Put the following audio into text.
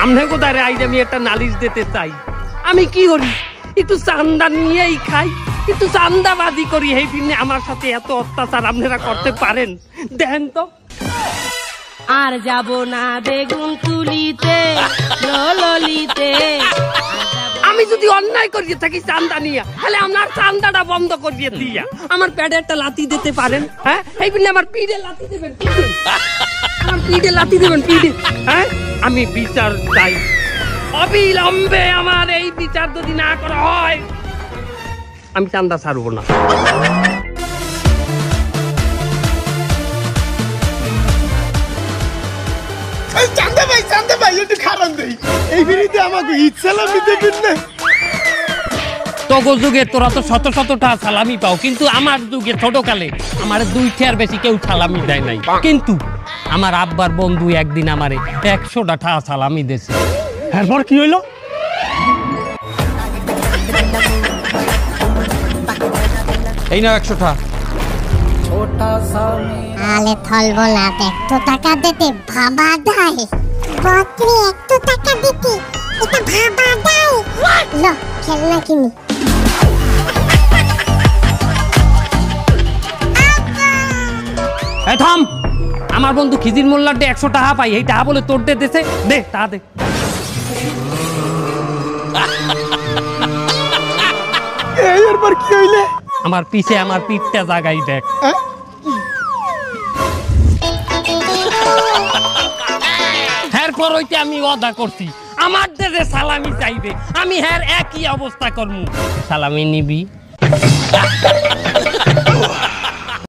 আমনে কোথায় আইজ আমি একটা নালিশ দিতে চাই। আমি কি করি, একটু চান্দা নিয়েই খাই, একটু চান্দাবাজি করি, এই দিনে আমার সাথে এত অত্যাচার আপনারা করতে পারেন? দেখেন তো। আর যাব না বেগুন তুলিতে ললিতে, আমি যদি অন্যায় করিয়ে থাকি চান্দা নিয়ে, তাহলে আমার চান্দাটা বন্ধ করিয়ে দিয়া আমার পেটে একটা লাথি দিতে পারেন। হ্যাঁ, এই বলে আমার পিঠে লাথি দেবেন, আমার পিঠে লাথি দেবেন, পিঠে। হ্যাঁ, আমি বিচার চাই অবিলম্বে। আমার এই বিচার যদি না করা হয়, আমি চান্দা ছাড়বো না। চান্দা ভাই একটু খারাপ দেই, এই বিড়িতে আমাকে ঈদ সালামি দেবেন না? তোগো যুগে তোরা তো শত শতটা সালামি পাও, কিন্তু আমার যুগে ছোটকালে আমার 2 টাকার বেশি কেউ সালামি দেয় নাই। কিন্তু আমার আব্বার বন্ধু একদিন আমারে 100টা টাকা সালামি দিয়েছে। এরপর কি হইলো? এই না 100 টাকা। আলে থলবো না, 100 টাকা দিতে ভাবা যায়? বকরি 100 টাকা দিতে এটা ভাবা যায়? লো খেলনা কিনি। এই থাম, আমার বন্ধু খিজির মোল্লার 100 টাকা পাই, এই টাকা বলে তোর দিতেছে, দে টাকা দে। এরপর কি হইলে? আমার পিছে আমার পিঠটা জাগাই দেখ। এরপর হইতে আমি ওয়াদা করছি, আমার দেশে সালামি চাইবে, আমি হ্যাঁ একই অবস্থা করবো। সালামি নিবি?